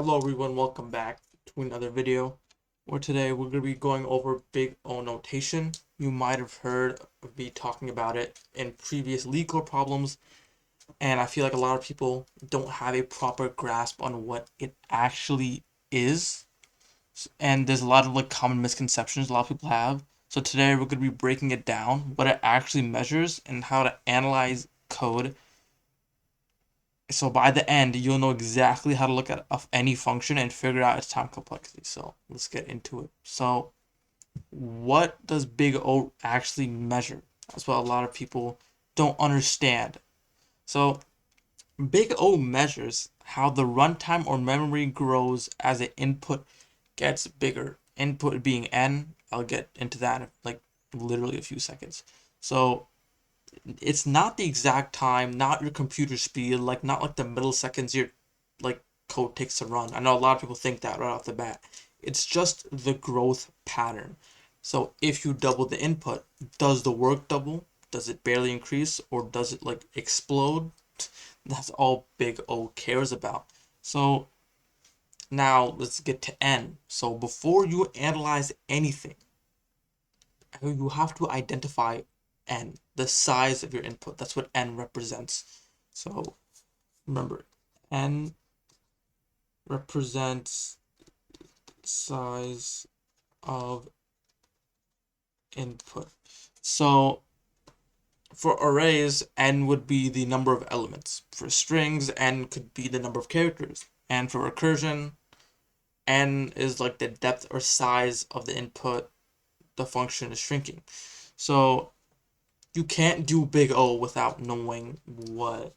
Hello everyone, welcome back to another video where today we're going to be going over big O notation. You might have heard of me talking about it in previous LeetCode problems, and I feel like a lot of people don't have a proper grasp on what it actually is, and there's a lot of common misconceptions a lot of people have. So today we're going to be breaking it down, what it actually measures, and how to analyze code. So by the end, you'll know exactly how to look at any function and figure out its time complexity. So let's get into it. So what does big O actually measure? That's what a lot of people don't understand. So big O measures how the runtime or memory grows as the input gets bigger. Input being n. I'll get into that in literally a few seconds. So it's not the exact time, not your computer speed, not like the milliseconds your code takes to run. I know a lot of people think that right off the bat. It's just the growth pattern. So if you double the input, does the work double? Does it barely increase, or does it explode? That's all big O cares about. So now let's get to n. So before you analyze anything, you have to identify n, the size of your input. That's what n represents. So remember, n represents size of input. So for arrays, n would be the number of elements. For strings, n could be the number of characters. And for recursion, n is like the depth or size of the input the function is shrinking. So you can't do big O without knowing what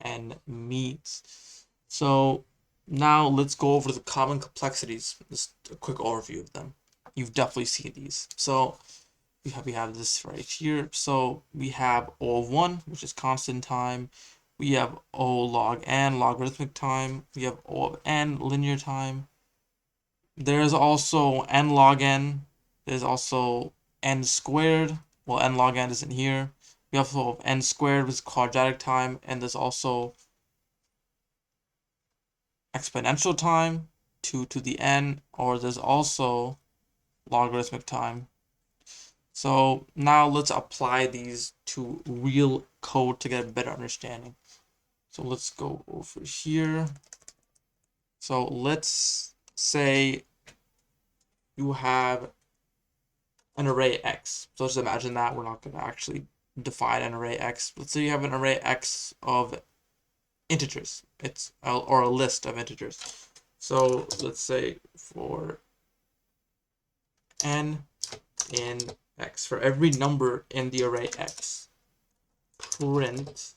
n means. So now let's go over the common complexities. Just a quick overview of them. You've definitely seen these. So we have this right here. So we have O of 1, which is constant time. We have O log n, logarithmic time. We have O of n, linear time. There's also n log n. There's also n squared. Well, n log n isn't here. We also have n squared, which is quadratic time, and there's also exponential time, 2 to the n, or there's also logarithmic time. So now let's apply these to real code to get a better understanding. So let's go over here. So let's say you have an array X. So just imagine that. We're not going to actually define an array X. Let's say you have an array X of integers. Or a list of integers. So let's say for n in X, for every number in the array X, print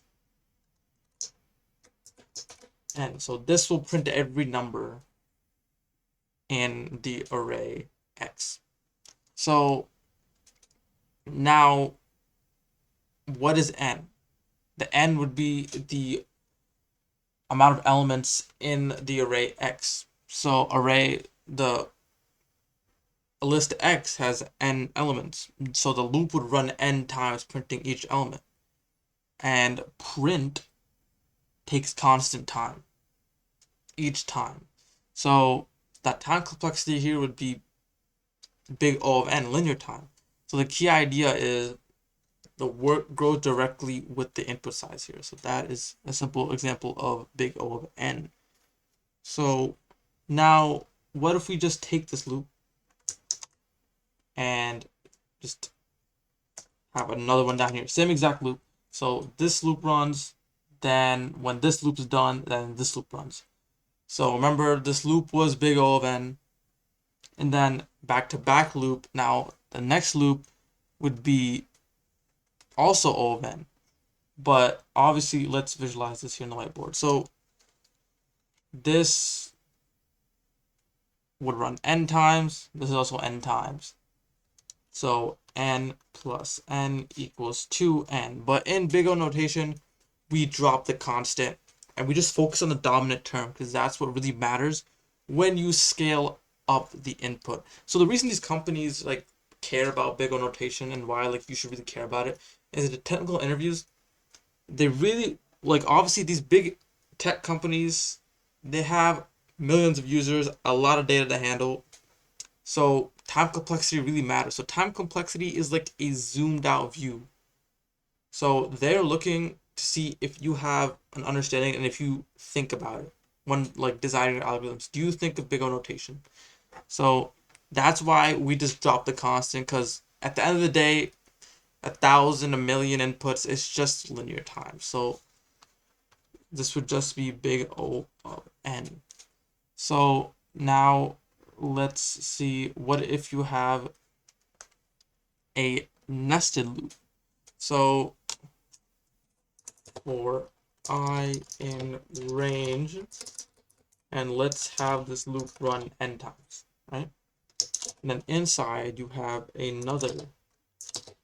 n. So this will print every number in the array X. So now, what is n? The n would be the amount of elements in the array X. So the list X has n elements. So the loop would run n times printing each element. And print takes constant time each time. So that time complexity here would be big O of n, linear time. So the key idea is the work grows directly with the input size here. So that is a simple example of big O of n. So now, what if we just take this loop and just have another one down here? Same exact loop. So this loop runs, then when this loop is done, then this loop runs. So remember, this loop was big O of n, and then back-to-back loop. Now the next loop would be also O of n. But obviously, let's visualize this here on the whiteboard. So this would run n times. This is also n times. So n plus n equals 2n. But in big O notation, we drop the constant and we just focus on the dominant term because that's what really matters when you scale up the input. So the reason these companies care about big O notation and why you should really care about it is the technical interviews. They really obviously these big tech companies, they have millions of users, a lot of data to handle. So time complexity really matters. So time complexity is like a zoomed out view. So they're looking to see if you have an understanding and if you think about it when like designing algorithms. Do you think of big O notation? So that's why we just drop the constant, because at the end of the day, 1,000, a million inputs, it's just linear time. So this would just be big O of n. So now let's see, what if you have a nested loop? So for I in range, and let's have this loop run n times, right? And then inside you have another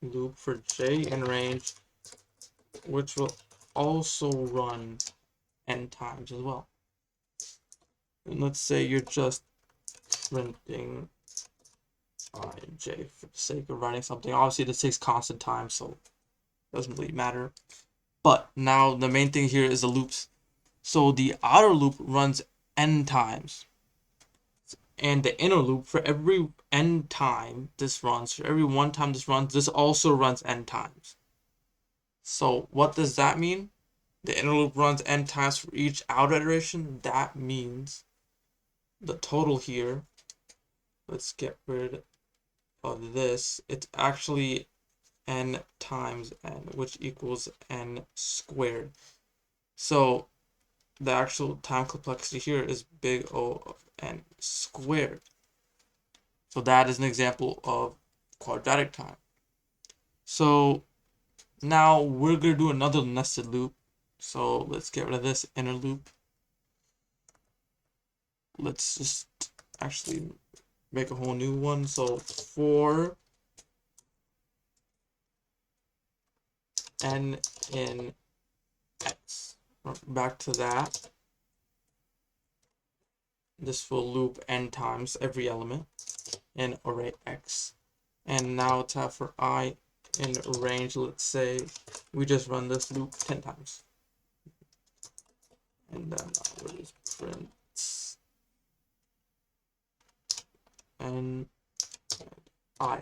loop for j in range, which will also run n times as well. And let's say you're just printing I and j for the sake of writing something. Obviously this takes constant time, so it doesn't really matter. But now the main thing here is the loops. So the outer loop runs n times, and the inner loop, for every n time this runs, for every one time this runs, this also runs n times. So what does that mean? The inner loop runs n times for each outer iteration. That means the total here, let's get rid of this, it's actually n times n, which equals n squared. So the actual time complexity here is big O of n squared. So that is an example of quadratic time. So now we're going to do another nested loop. So let's get rid of this inner loop. Let's just actually make a whole new one. So for n in x, back to that, this will loop n times every element in array x. And now let's have for I in range, let's say we just run this loop 10 times. And then we'll just print n I.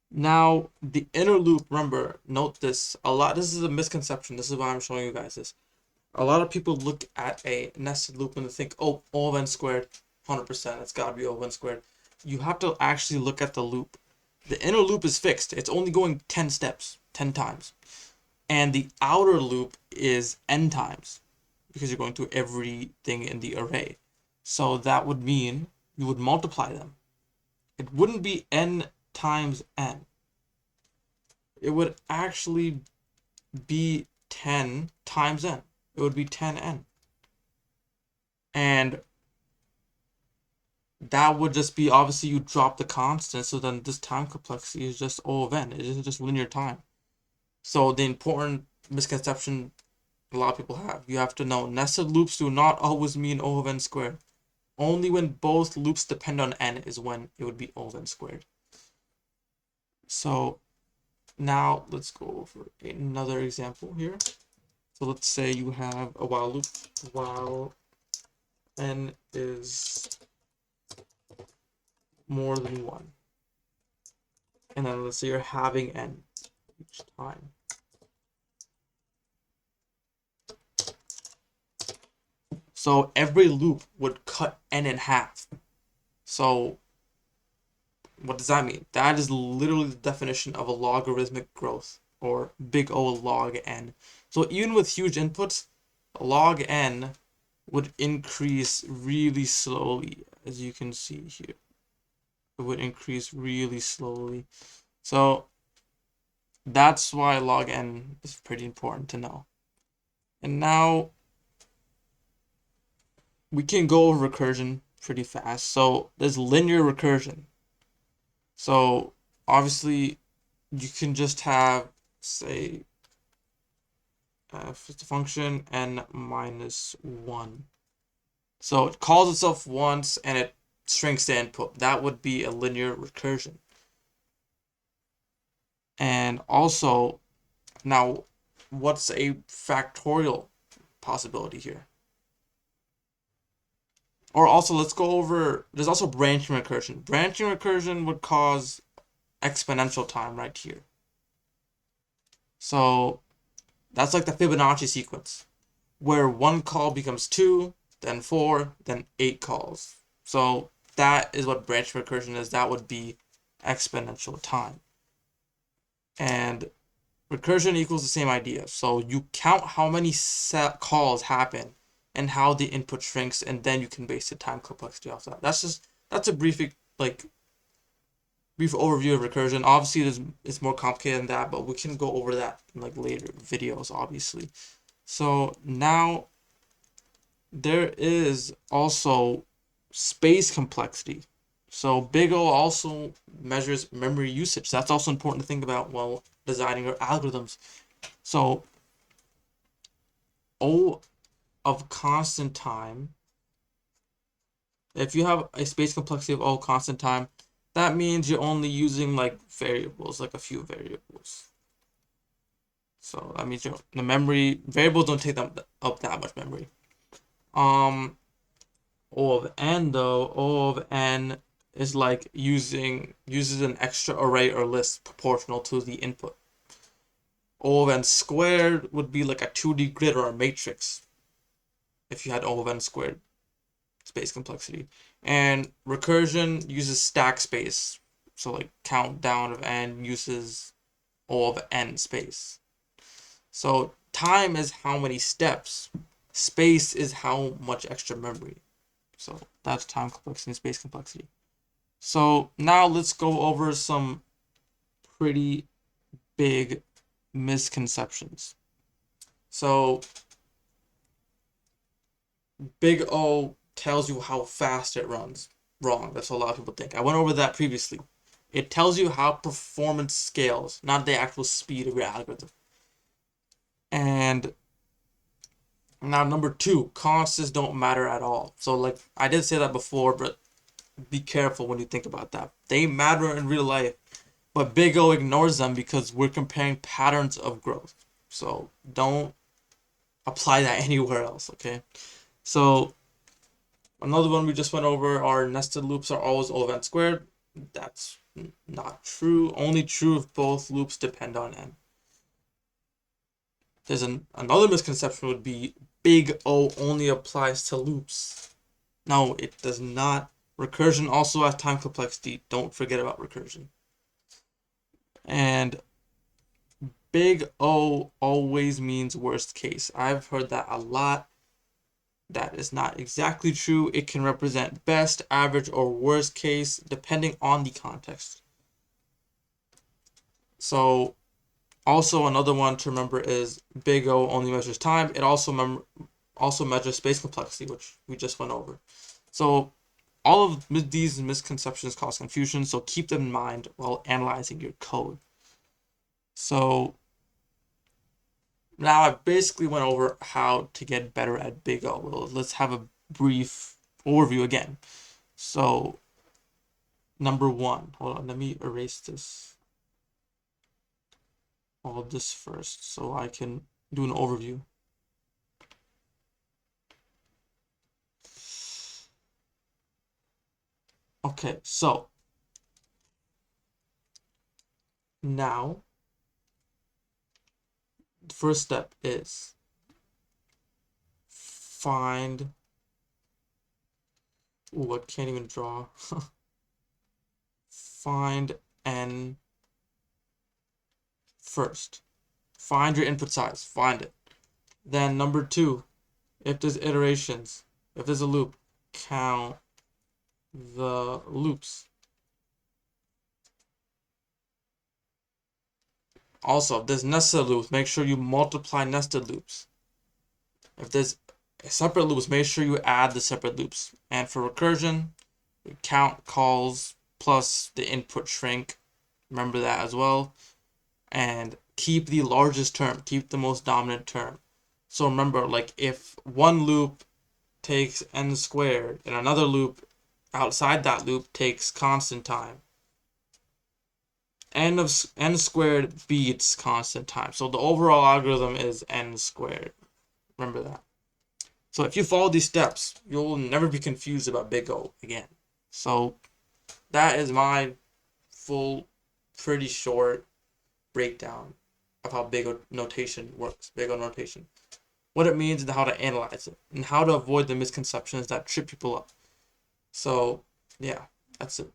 Now the inner loop, remember, note this a lot. This is a misconception. This is why I'm showing you guys this. A lot of people look at a nested loop and they think, oh, O of n squared, 100%, it's got to be O of n squared. You have to actually look at the loop. The inner loop is fixed. It's only going 10 steps, 10 times. And the outer loop is n times, because you're going through everything in the array. So that would mean you would multiply them. It wouldn't be n times n. It would actually be 10 times n. It would be 10n. And that would just be, obviously you drop the constant, so then this time complexity is just O of n. It is just linear time. So the important misconception a lot of people have, you have to know nested loops do not always mean O of n squared. Only when both loops depend on n is when it would be O of n squared. So now let's go over another example here. So let's say you have a while loop while n is more than 1. And then let's say you're having n each time. So every loop would cut n in half. So what does that mean? That is literally the definition of a logarithmic growth, or big O log n. So even with huge inputs, log n would increase really slowly, as you can see here. It would increase really slowly. So that's why log n is pretty important to know. And now we can go over recursion pretty fast. So there's linear recursion. So obviously you can just have, say, the function n minus 1. So it calls itself once and it shrinks the input. That would be a linear recursion. And also, now, what's a factorial possibility here? Or also, let's go over, there's also branching recursion. Branching recursion would cause exponential time right here. So that's like the Fibonacci sequence, where one call becomes 2, then 4, then 8 calls. So that is what branch recursion is. That would be exponential time. And recursion equals the same idea. So you count how many calls happen and how the input shrinks, and then you can base the time complexity off that. That's a brief overview of recursion. Obviously, it's more complicated than that, but we can go over that in like later videos, obviously. So now there is also space complexity. So Big O also measures memory usage. That's also important to think about while designing your algorithms. So O of constant time, if you have a space complexity of O constant time, that means you're only using like variables, like a few variables. So that means the memory variables don't take up that much memory. O of n though, O of n is like uses an extra array or list proportional to the input. O of n squared would be like a 2D grid or a matrix if you had O of n squared space complexity. And recursion uses stack space. So like countdown of n uses O of n space. So time is how many steps. Space is how much extra memory. So that's time complexity and space complexity. So now let's go over some pretty big misconceptions. So Big O tells you how fast it runs. Wrong. That's what a lot of people think. I went over that previously. It tells you how performance scales, not the actual speed of your algorithm. And now number 2, constants don't matter at all. So like I did say that before, but be careful when you think about that. They matter in real life, but Big O ignores them because we're comparing patterns of growth. So don't apply that anywhere else, okay? So another one we just went over are nested loops are always O of n squared. That's not true. Only true if both loops depend on n. There's another misconception would be Big O only applies to loops. No, it does not. Recursion also has time complexity. Don't forget about recursion. And Big O always means worst case. I've heard that a lot. That is not exactly true. It can represent best, average, or worst case depending on the context. So also another one to remember is Big O only measures time. It also measures space complexity, which we just went over. So all of these misconceptions cause confusion, so keep them in mind while analyzing your code. So now I basically went over how to get better at Big O. Well, let's have a brief overview again. So number 1, hold on, let me erase all of this first so I can do an overview. Okay, so now the first step is find. Ooh, I can't even draw. Find n first. Find your input size. Find it. Then number 2, if there's iterations, if there's a loop, count the loops. Also, if there's nested loops, make sure you multiply nested loops. If there's separate loops, make sure you add the separate loops. And for recursion, count calls plus the input shrink. Remember that as well. And keep the largest term, keep the most dominant term. So remember, like if one loop takes n squared and another loop outside that loop takes constant time, n squared beats constant time. So the overall algorithm is n squared. Remember that. So if you follow these steps, you'll never be confused about big O again. So that is my full, pretty short breakdown of how big O notation works, big O notation. What it means and how to analyze it, and how to avoid the misconceptions that trip people up. So, yeah, that's it.